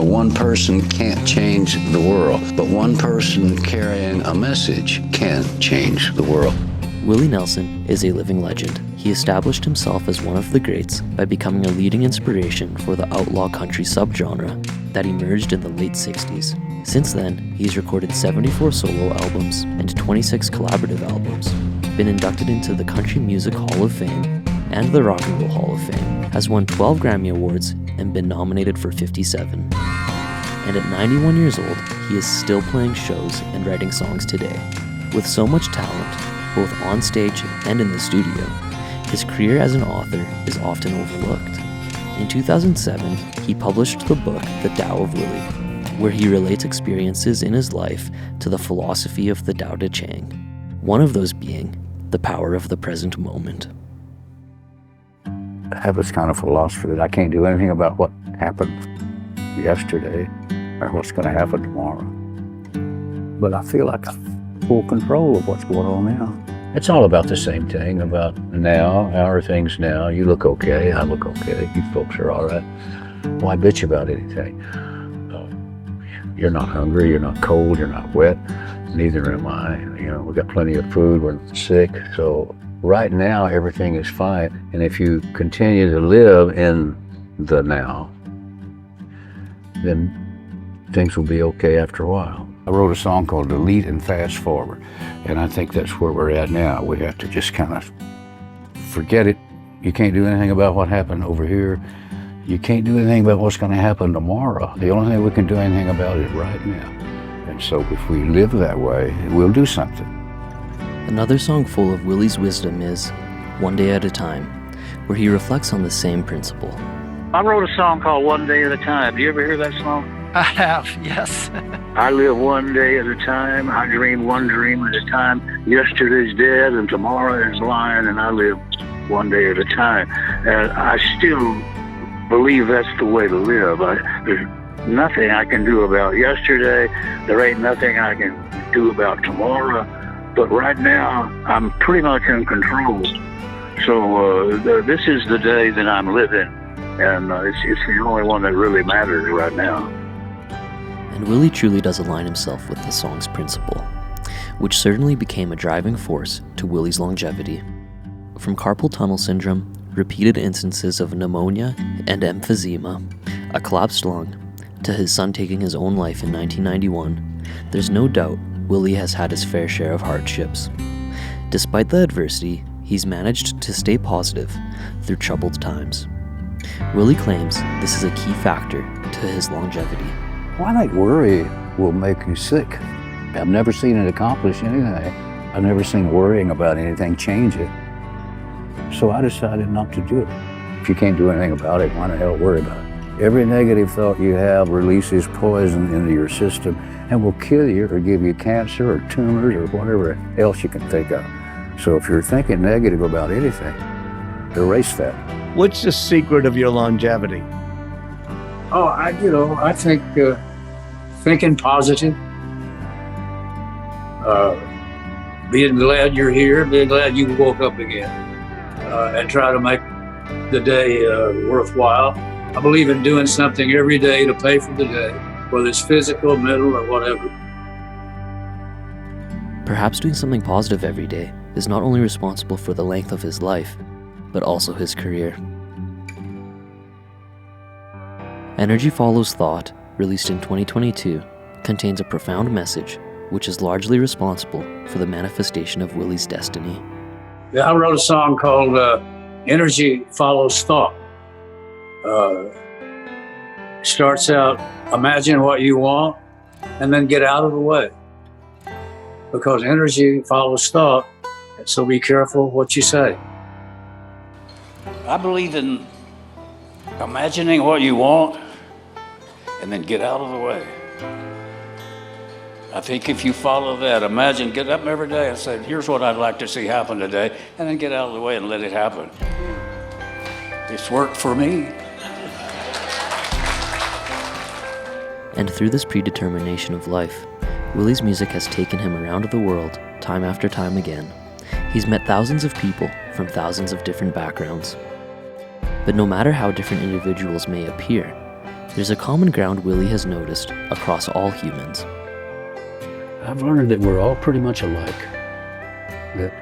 One person can't change the world, but one person carrying a message can change the world. Willie Nelson is a living legend. He established himself as one of the greats by becoming a leading inspiration for the outlaw country subgenre that emerged in the late 60s. Since then, he's recorded 74 solo albums and 26 collaborative albums, been inducted into the Country Music Hall of Fame and the Rock and Roll Hall of Fame, has won 12 Grammy Awards and been nominated for 57. And at 91 years old, he is still playing shows and writing songs today. With so much talent, both on stage and in the studio, his career as an author is often overlooked. In 2007, he published the book The Tao of Willie, where he relates experiences in his life to the philosophy of the Tao Te Ching, one of those being the power of the present moment. I have this kind of philosophy that I can't do anything about what happened yesterday or what's going to happen tomorrow. But I feel like I'm full control of what's going on now. It's all about the same thing, about now. How are things now? You look okay, I look okay, you folks are all right. Why bitch about anything? You're not hungry, you're not cold, you're not wet, neither am I. You know, we've got plenty of food, we're not sick. So right now, everything is fine. And if you continue to live in the now, then things will be okay after a while. I wrote a song called Delete and Fast Forward, and I think that's where we're at now. We have to just kind of forget it. You can't do anything about what happened over here. You can't do anything about what's going to happen tomorrow. The only thing we can do anything about is right now. And so if we live that way, we'll do something. Another song full of Willie's wisdom is One Day at a Time, where he reflects on the same principle. I wrote a song called One Day at a Time. Do you ever hear that song? I have, yes. I live one day at a time. I dream one dream at a time. Yesterday's dead and tomorrow is lying, and I live one day at a time. And I still believe that's the way to live. There's nothing I can do about yesterday. There ain't nothing I can do about tomorrow. But right now, I'm pretty much in control. So this is the day that I'm living, and it's the only one that really matters right now. And Willie truly does align himself with the song's principle, which certainly became a driving force to Willie's longevity. From carpal tunnel syndrome, repeated instances of pneumonia and emphysema, a collapsed lung, to his son taking his own life in 1991, there's no doubt Willie has had his fair share of hardships. Despite the adversity, he's managed to stay positive through troubled times. Willie claims this is a key factor to his longevity. Well, I think worry will make you sick. I've never seen it accomplish anything. I've never seen worrying about anything change it. So I decided not to do it. If you can't do anything about it, why the hell worry about it? Every negative thought you have releases poison into your system and will kill you or give you cancer or tumors or whatever else you can think of. So if you're thinking negative about anything, erase that. What's the secret of your longevity? Oh, I think thinking positive, being glad you're here, being glad you woke up again, and try to make the day worthwhile. I believe in doing something every day to pay for the day, whether it's physical, mental, or whatever. Perhaps doing something positive every day is not only responsible for the length of his life, but also his career. Energy Follows Thought, released in 2022, contains a profound message which is largely responsible for the manifestation of Willie's destiny. Yeah, I wrote a song called Energy Follows Thought. Starts out, imagine what you want, and then get out of the way. Because energy follows thought, and so be careful what you say. I believe in imagining what you want, and then get out of the way. I think if you follow that, imagine, get up every day and say, here's what I'd like to see happen today, and then get out of the way and let it happen. It's worked for me. And through this predetermination of life, Willie's music has taken him around the world time after time again. He's met thousands of people from thousands of different backgrounds. But no matter how different individuals may appear, There's a common ground Willie has noticed across all humans. I've learned that we're all pretty much alike. That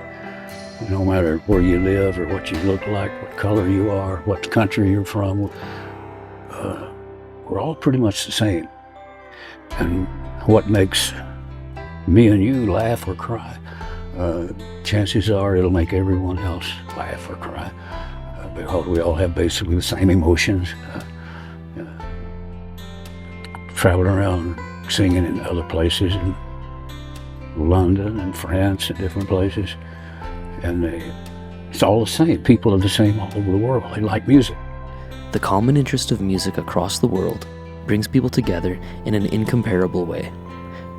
no matter where you live or what you look like, what color you are, what country you're from, we're all pretty much the same. And what makes me and you laugh or cry, chances are it'll make everyone else laugh or cry, because we all have basically the same emotions. Traveling around singing in other places, in London and France and different places, and it's all the same. People are the same all over the world. They like music. The common interest of music across the world brings people together in an incomparable way.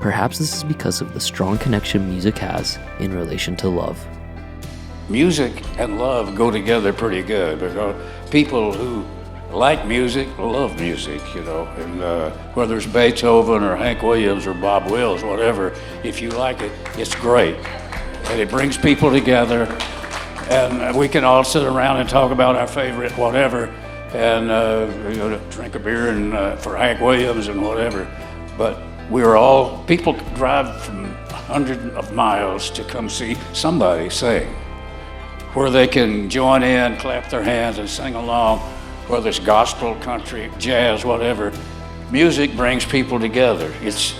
Perhaps this is because of the strong connection music has in relation to love. Music and love go together pretty good, because people who like music love music, and whether it's Beethoven or Hank Williams or Bob Wills, whatever, if you like it, it's great. And it brings people together, and we can all sit around and talk about our favorite whatever, and drink a beer and for Hank Williams and whatever. But people drive from hundreds of miles to come see somebody sing, where they can join in, clap their hands and sing along, whether it's gospel, country, jazz, whatever. Music brings people together. It's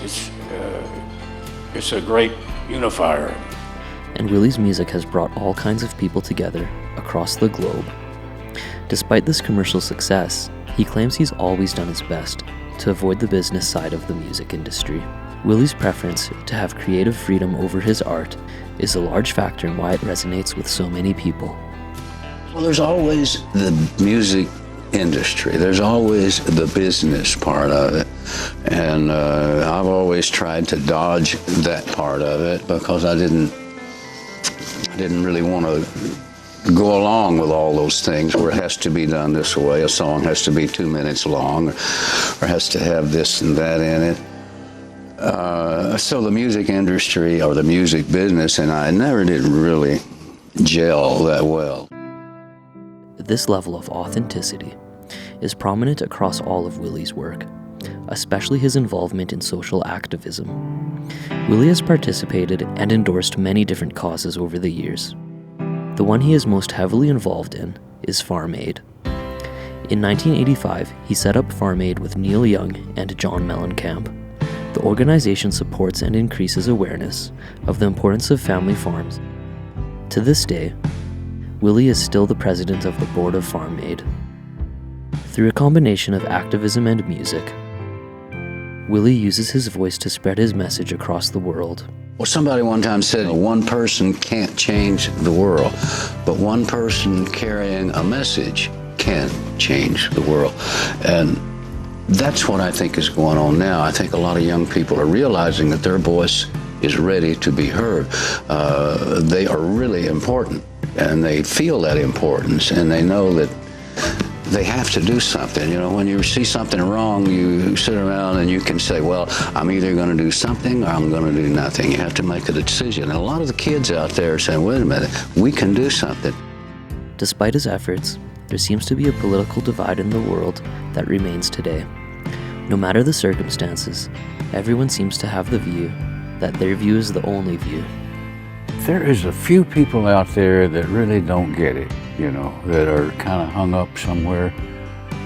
a great unifier. And Willie's music has brought all kinds of people together across the globe. Despite this commercial success, he claims he's always done his best to avoid the business side of the music industry. Willie's preference to have creative freedom over his art is a large factor in why it resonates with so many people. Well, there's always the music industry. There's always the business part of it. And I've always tried to dodge that part of it, because I didn't really want to go along with all those things where it has to be done this way. A song has to be 2 minutes long, or has to have this and that in it. So the music industry, or the music business, and I never did really gel that well. This level of authenticity is prominent across all of Willie's work, especially his involvement in social activism. Willie has participated and endorsed many different causes over the years. The one he is most heavily involved in is Farm Aid. In 1985, he set up Farm Aid with Neil Young and John Mellencamp. The organization supports and increases awareness of the importance of family farms. To this day, Willie is still the president of the board of Farm Aid. Through a combination of activism and music, Willie uses his voice to spread his message across the world. Well, somebody one time said, one person can't change the world, but one person carrying a message can change the world. And that's what I think is going on now. I think a lot of young people are realizing that their voice is ready to be heard. They are really important, and they feel that importance, and they know that they have to do something. When you see something wrong, you sit around and you can say, well, I'm either going to do something or I'm going to do nothing. You have to make a decision. And a lot of the kids out there are saying, wait a minute, we can do something. Despite his efforts, there seems to be a political divide in the world that remains today. No matter the circumstances, everyone seems to have the view that their view is the only view. There is a few people out there that really don't get it, that are kind of hung up somewhere.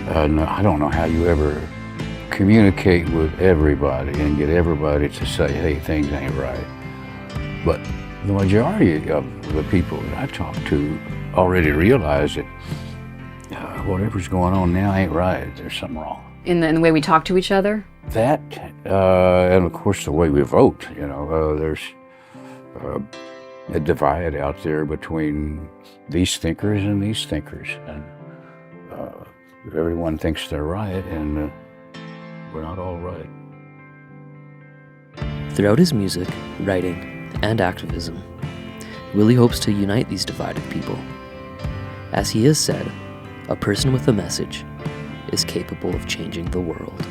I don't know how you ever communicate with everybody and get everybody to say, hey, things ain't right. But the majority of the people that I talk to already realize that whatever's going on now ain't right. There's something wrong. In the way we talk to each other? That, and of course the way we vote, there's a divide out there between these thinkers and these thinkers. And everyone thinks they're right, and we're not all right. Throughout his music, writing, and activism, Willie hopes to unite these divided people. As he has said, a person with a message is capable of changing the world.